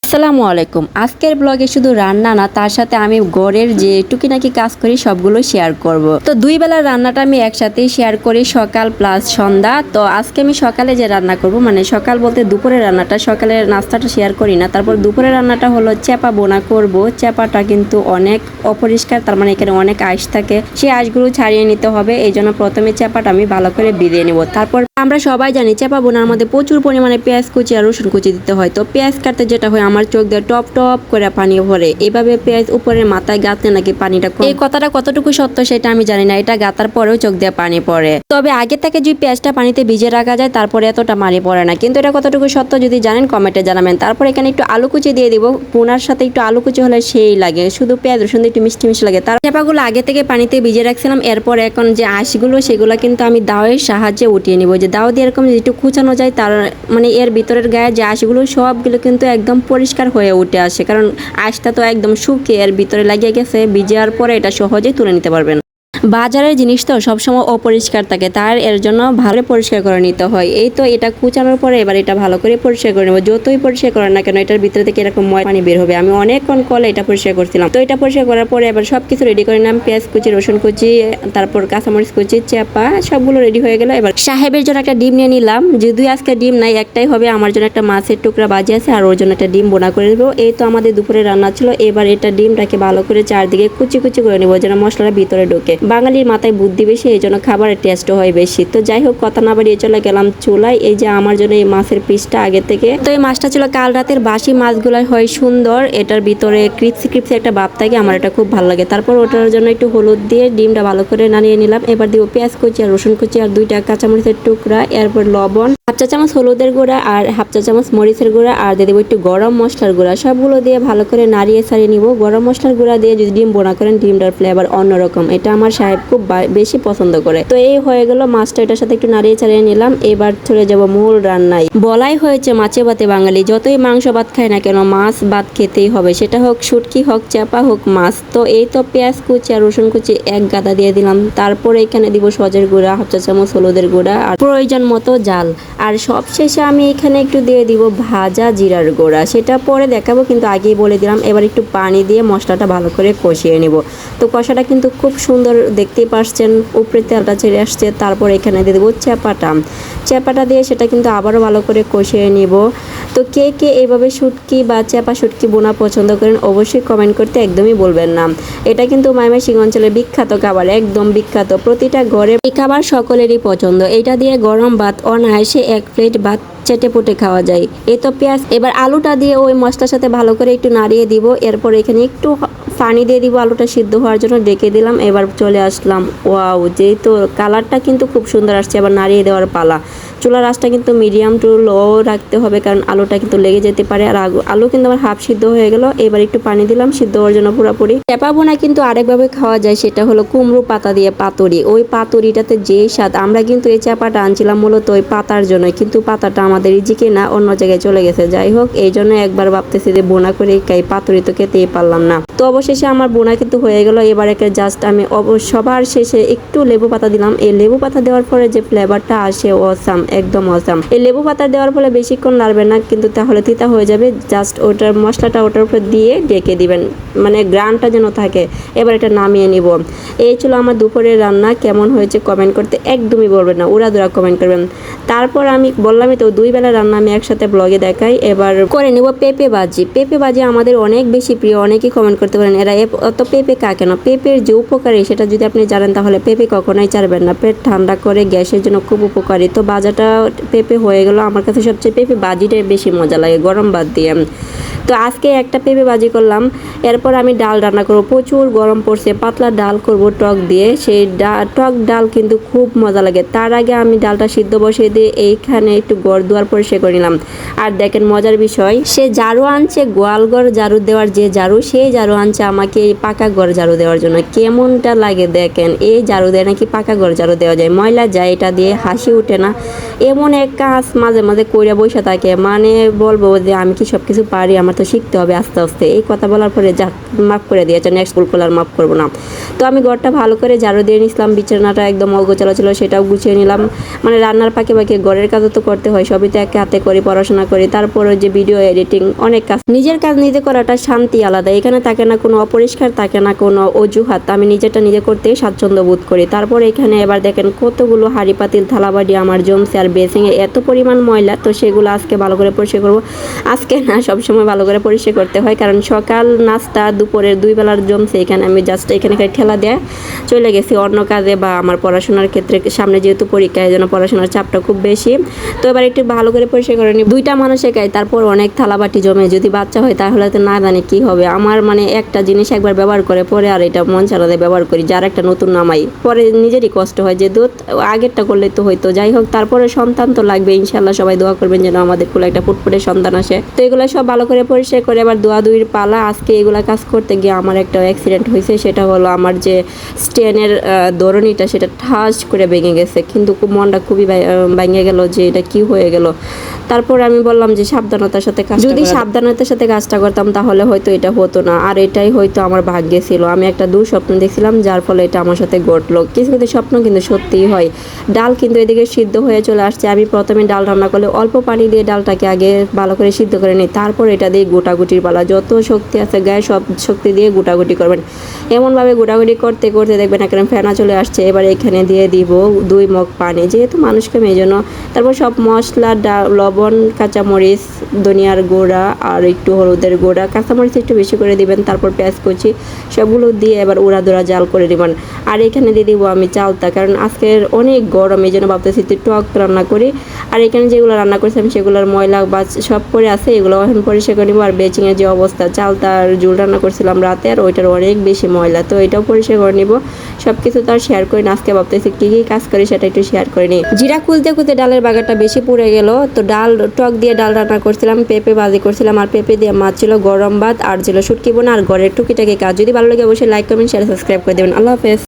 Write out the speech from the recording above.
আসসালামু আলাইকুম। আজকের ব্লগে শুধু রান্না না, তার সাথে আমি ঘরের যে টুকিটাকি কাজ করি সবগুলো শেয়ার করব। তো দুই বেলার রান্নাটা আমি একসাথেই শেয়ার করি, সকাল প্লাস সন্ধ্যা। তো আজকে আমি সকালে যে রান্না করব, মানে সকাল বলতে দুপুরের রান্নাটা, সকালের নাস্তাটা শেয়ার করি না। তারপর দুপুরের রান্নাটা হলো চেপা বোনা করব। চেপাটা কিন্তু অনেক অপরিষ্কার, তার মানে এখানে অনেক আঁশ থাকে, সেই আঁশগুলো ছাড়িয়ে নিতে হবে। এই জন্য প্রথমে চেপাটা আমি ভালো করে ভিজিয়ে নেব। তারপর আমরা সবাই জানি চেপা বোনার মধ্যে প্রচুর পরিমাণে পেঁয়াজ কুচি আর রসুন কুচি দিতে হয়। তো পেঁয়াজ কাটতে যেটা হয়, আমার চোখ দিয়ে টপ টপ করে পানি ভরে। এভাবে পেঁয়াজ উপরের মাথায় গাঁথলে নাকি পানিটা কম। এই কথাটা কতটুকু সত্য সেটা আমি জানি না, এটা গাঁথার পরেও চোখ দিয়ে পানি পড়ে। তবে আগে থেকে যদি পেঁয়াজটা পানিতে ভিজে রাখা যায় তারপরে এতটা পানি পড়ে না, কিন্তু এটা কতটুকু সত্য যদি জানেন কমেন্টে জানাবেন। তারপর এখানে একটু আলু কুচি দিয়ে দিব। বোনার সাথে একটু আলু কুচি হলে সেই লাগে, শুধু পেঁয়াজ রসুন দিয়ে একটু মিষ্টি মিষ্টি লাগে। তার চেপাগুলো আগে থেকে পানিতে ভিজে রাখছিলাম। এরপর এখন যে আঁশগুলো সেগুলো কিন্তু আমি দাওয়ের সাহায্যে উঠিয়ে নিব। যে দাও দিয়ে এরকম একটু কুচানো যায়, তার মানে এর ভিতরের গায়ে যে আঁশগুলো সবগুলো কিন্তু একদম পরিষ্কার হয়ে উঠে আসে, কারণ আঁশটা তো একদম শুকিয়ে এর ভিতরে লাগিয়ে গেছে। ভিজার পরে এটা সহজেই তুলে নিতে পারবেন। বাজারের জিনিস তো সবসময় অপরিষ্কার থাকে, তার এর জন্য ভালো পরিষ্কার করে নিতে হয়। এই তো এটা কুচানোর পরে এবার এটা ভালো করে পরিষ্কার করে নেব। যতই পরিষ্কার করেন না কেন, এটার ভিতরে থেকে এরকম ময়লা পানি বের হবে। আমি অনেকক্ষণ কলে এটা পরিষ্কার করছিলাম। তো এটা পরিষ্কার করার পরে এবার সবকিছু রেডি করে নিলাম। পেঁয়াজ কুচি, রসুন কুচি, তারপর কাঁচামরিচ কুচি, চেপা সবগুলো রেডি হয়ে গেল। এবার সাহেবের জন্য একটা ডিম নিয়ে নিলাম। যদিও আজকে ডিম নাই, একটাই হবে। আমার জন্য একটা মাছের টুকরা ভাজি আছে, আর ওর জন্য একটা ডিম বোনা করে দেবো। এই তো আমাদের দুপুরে রান্না ছিল। এবার এটা ডিমটাকে ভালো করে চারদিকে কুচি কুচি করে নেবো, যেন মশলাটা ভিতরে ঢোকে। বাঙালির মাথায় বুদ্ধি বেশি, এই জন্য খাবারের টেস্টও হয় বেশি। তো যাই হোক, কথা না বাড়িয়ে চলে গেলাম চুলায়। এই যে আমার জন্য এই মাছের পিসটা আগে থেকে, তো এই মাছটা ছিল কাল রাতের বাসি। মাছগুলো হয় সুন্দর, এটার ভিতরে ক্রিপসি ক্রিপসি একটা ভাব থাকে, আমার এটা খুব ভালো লাগে। তারপর ওটার জন্য একটু হলুদ দিয়ে ডিমটা ভালো করে নাড়িয়ে নিলাম। এবার দিব পেঁয়াজ কুচি আর রসুন কুচি আর দুইটা কাঁচামরিচের টুকরা, এরপর লবণ, হাফ চা চামচ হলুদের গুঁড়া আর হাফ চা চামচ মরিচের গুঁড়া, আর দিয়ে দেবো একটু গরম মশলার গুঁড়া। সবগুলো দিয়ে ভালো করে নাড়িয়ে ছাড়িয়ে নিব। গরম মশলার গুঁড়া দিয়ে যদি ডিম বোনা করেন, ডিমটার ফ্লেভার অন্যরকম। এটা আমার সাহেব খুব বেশি পছন্দ করে। তো এই হয়ে গেল মাছটা, এটার সাথে একটু নাড়িয়ে ছাড়িয়ে নিলাম। এবার চলে যাব মূল রান্নায়। বলাই হয়েছে মাছে ভাতে বাঙালি, যতই মাংস ভাত খায় না কেন মাছ ভাত খেতেই হবে, সেটা হোক শুটকি, হোক চাপা, হোক মাছ। তো এই তো পেঁয়াজ কুচি আর রসুন কুচি এক গাদা দিয়ে দিলাম। তারপরে এখানে দিব সজের গুঁড়া, হাফ চা চামচ হলুদের গুঁড়া, আর প্রয়োজন মতো জাল। আর সবশেষে আমি এখানে একটু দিয়ে দিব ভাজা জিরার গুঁড়া, সেটা পরে দেখাবো, কিন্তু আগেই বলে দিলাম। এবার একটু পানি দিয়ে মশলাটা ভালো করে কষিয়ে নেব। তো কষাটা কিন্তু খুব সুন্দর দেখতেই পাচ্ছেন, উপরে তেলটা ছেড়ে আসছে। তারপর এখানে দিয়ে দেবো চেপাটা দিয়ে সেটা কিন্তু আবারও ভালো করে কষিয়ে নিব। তো কে কে এইভাবে শুটকি বা চেপা শুটকি বোনা পছন্দ করেন অবশ্যই কমেন্ট করতে একদমই বলবেন না। এটা কিন্তু ময়মনসিংহ অঞ্চলের বিখ্যাত খাবার, একদম বিখ্যাত। প্রতিটা ঘরে এই খাবার সকলেরই পছন্দ। এটা দিয়ে গরম ভাত অনায়াসে এক প্লেট ভাত চেটে পুটে খাওয়া যায়। এই তো পেঁয়াজ, এবার আলুটা দিয়ে ওই মশলার সাথে ভালো করে একটু নাড়িয়ে দিব। এরপর এখানে একটু পানি দিয়ে দিব আলুটা সিদ্ধ হওয়ার জন্য, ডেকে দিলাম। এবার চলে আসলাম। ওয়াও, যেহেতু কালারটা কিন্তু খুব সুন্দর আসছে। এবার নাড়িয়ে দেওয়ার পালা। চুলার আঁচটা কিন্তু মিডিয়াম টু লো রাখতে হবে, কারণ আলুটা কিন্তু লেগে যেতে পারে। আর আলু কিন্তু আমার হাফ সিদ্ধ হয়ে গেল। এবার একটু পানি দিলাম সিদ্ধ হওয়ার জন্য পুরোপুরি। চেপা বোনা কিন্তু আরেকভাবে খাওয়া যায়, সেটা হলো কুমড়ো পাতা দিয়ে পাতুরি। ওই পাতুরিটাতে যেই স্বাদ। আমরা কিন্তু এই চাপাটা আনছিলাম মূলত ওই পাতার জন্য, কিন্তু পাতাটা আমাদের ইজিকে না, অন্য জায়গায় চলে গেছে। যাই হোক, এই জন্য একবার ভাবতেছি যে বোনা করে খাই, পাতুরি তো খেতেই পারলাম না। তো অবশেষে আমার বোনা কিন্তু হয়ে গেল। এবার একে জাস্ট আমি সবার শেষে একটু লেবু পাতা দিলাম। এই লেবু পাতা দেওয়ার পরে যে ফ্লেভারটা আসে, অসাম, একদম অসাম। এই লেবু পাতা দেওয়ার ফলে বেশিক্ষণ নাড়বেন না, কিন্তু তাহলে তিতা হয়ে যাবে। জাস্ট ওটার মশলাটা ওটার উপর দিয়ে ডেকে দিবেন, মানে গ্রানটা যেন থাকে। এবার এটা নামিয়ে নিব। এই ছিল আমার দুপুরের রান্না। কেমন হয়েছে কমেন্ট করতে একদমই বলবেন না, উড়াদুরা কমেন্ট করবেন। তারপর আমি বললামই তো, দুই বেলা রান্না আমি একসাথে ব্লগে দেখাই। এবার করে নেব পেঁপে ভাজি। পেঁপে ভাজি আমাদের অনেক বেশি প্রিয়। অনেকেই কমেন্ট করতে পারেন এরা অত পেঁপে কাকে না। পেঁপের যে উপকারী সেটা যদি আপনি জানেন, তাহলে পেঁপে কখনোই ছাড়বেন না। পেট ঠান্ডা করে, গ্যাসের জন্য খুব উপকারী। তো ভাজাটা পেঁপে হয়ে গেল। আমার কাছে সবচেয়ে পেঁপে ভাজিটাই বেশি মজা লাগে গরম ভাত দিয়ে। তো আজকে একটা পেঁপে ভাজি করলাম। এরপর আমি ডাল রান্না করবো। প্রচুর গরম পড়ছে, পাতলা ডাল করব টক দিয়ে। সেই টক ডাল কিন্তু খুব মজা লাগে। তার আগে আমি ডালটা সিদ্ধ বসিয়ে দিয়ে এইখানে একটু ঘর দুয়ার পরিষ্কার করে নিলাম। আর দেখেন মজার বিষয়, সে ঝাড়ু আনছে, গোয়ালঘর ঝাড়ু দেওয়ার যে ঝাড়ু, সেই ঝাড়ু আনছে আমাকে এই পাকা ঘর ঝাড়ু দেওয়ার জন্য। কেমনটা লাগে দেখেন, এই ঝাড়ু দিয়ে নাকি পাকা ঘর ঝাড়ু দেওয়া যায়। ময়লা যায়, এটা দিয়ে হাসি উঠে না। এমন এক কাজ মাঝে মাঝে কইরা বসে থাকে, মানে বলবো যে আমি কি সব কিছু পারি, আমার তো শিখতে হবে আস্তে আস্তে। এই কথা বলার পরে যাক মাফ করে দিয়েছে, নেক্সট ভুল করলে আর মাফ করবো না। তো আমি ঘরটা ভালো করে ঝাড়ু দিয়ে নিছিলাম, বিছানাটা একদম অগোছালো ছিল সেটাও গুছিয়ে নিলাম। মানে রান্নার পাকে পাকে ঘরের কাজও তো করতে হয়, সবই তো একে হাতে করি, পড়াশোনা করি, তারপরে যে ভিডিও এডিটিং অনেক কাজ। নিজের কাজ নিজে করাটা শান্তি আলাদা, এখানে থাকে না কোনো অপরিষ্কার, থাকে না কোনো অজুহাত। আমি নিজেরটা নিজে করতে স্বাচ্ছন্দ্য বোধ করি। তারপর এখানে এবার দেখেন কতগুলো হাঁড়ি পাতিল থালাবাড়ি আমার জমছে, আর বেসিংয়ে এত পরিমাণ ময়লা, তো সেগুলো আজকে ভালো করে পরিষ্কার করবো। আজকে না, সবসময় ভালো করে পরিষ্কার করতে হয়, কারণ সকাল নাস্তা দুপুরের 2 বেলার জমছে। এখানে আমি জাস্ট এখানে ঠেলা দেয়া চলে গেছি অন্য কাজে বা আমার পড়াশোনার ক্ষেত্রে, সামনে যেহেতু পরীক্ষা এই জন্য পড়াশোনার চাপটা খুব বেশি। তো এবার একটু ভালো করে পরিষ্কার করে নিই। 2টা মানুষ একাই, তারপর অনেক থালাবাটি জমে, যদি বাচ্চা হয় তাহলে তো না জানি কি হবে। আমার মানে একটা জিনিস একবার ব্যবহার করে পরে আর এটা মন চালাতে ব্যবহার করি, যার একটা নতুন নামাই, পরে নিজেরই কষ্ট হয় যে দুধ আগেরটা করলে তো হয়তো। যাই হোক, তারপরে সন্তান তো লাগবে, ইনশাল্লাহ সবাই দোয়া করবেন যেন আমাদের কোলে একটা ফুটফুটে সন্তান আসে। তো এগুলো সব ভালো করে পরিষ্কার করে এবার ধোয়াধুয়ির পালা। আজকে এগুলা কাজ করতে গিয়ে আমার একটা অ্যাক্সিডেন্ট হয়েছে, সেটা হলো আমার যে স্টেনের দড়নিটা সেটা ঠাস করে ভেঙে গেছে, কিন্তু মনটা খুবই ভেঙে গেল যে এটা কি হয়ে গেল। তারপর আমি বললাম যে সাবধানতার সাথে কাজ, যদি সাবধানতার সাথে কাজটা করতাম তাহলে হয়তো এটা হতো না, আর এটাই হয়তো আমার ভাগ্যে ছিল। আমি একটা দুঃস্বপ্ন দেখছিলাম যার ফলে এটা আমার সাথে ঘটলো। কিছু কিছু স্বপ্ন কিন্তু সত্যিই হয়। ডাল কিন্তু এদিকে সিদ্ধ হয়ে চলে আসছে। আমি প্রথমে ডাল রান্না করলে অল্প পানি দিয়ে ডালটাকে আগে ভালো করে সিদ্ধ করে নিই, তারপর এটা দিয়ে গোটাগুটির পালা। যত শক্তি আছে গায়ে সব শক্তি দিয়ে গোটাগুটি করবেন। এমনভাবে গোটাগুটি করতে করতে দেখবেন এখানে ফেনা চলে আসছে। এবার এখানে দিয়ে দিব 2 মগ পানি, যেহেতু মানুষকে এই জন্য। তারপর সব মশলা, লবণ, কাঁচামরিচ, ধনিয়ার গুঁড়া আর একটু হলুদের গুঁড়া, কাঁচামরিচ একটু বেশি করে দিবেন, তারপর পেঁয়াজ কুচি সবগুলো দিয়ে এবার উড়াধুরা জাল করে দিবেন। আর এখানে দিয়ে দিব আমি চালতা, কারণ আজকের অনেক গরম, এই জন্য ভাবতেছি একটু টক রান্না করি। আর এখানে যেগুলো রান্না করছিলাম সেগুলোর ময়লা বা সব করে আছে, এগুলো এখন পরিষ্কার করে নিব। আর বেচিংয়ের যে অবস্থা, চালতার ঝুল রান্না করছিলাম রাতে, আর ওইটার অনেক বেশি ময়লা, তো এটাও পরিষ্কার করে নিব। সব কিছু তো আর শেয়ার করি না, আজকে ভাবতেছি কী কী কাজ করি সেটা একটু শেয়ার করে নিই। জিরা খুলতে খুলতে ডালের বাগারটা বেশি পুড়ে গেল, তো ডাল টক দিয়ে ডাল রান্না করছিলাম, পেঁপে ভাজি করছিলাম, আর পেঁপে দিয়ে মাছ ছিল, গরম ভাত, আর ছিল শুটকি বোনা, আর ঘরের টুকিটাকি কাজ। যদি ভালো লাগে অবশ্যই লাইক কমেন্ট শেয়ার সাবস্ক্রাইব করে দেবেন। আল্লাহ হাফেজ।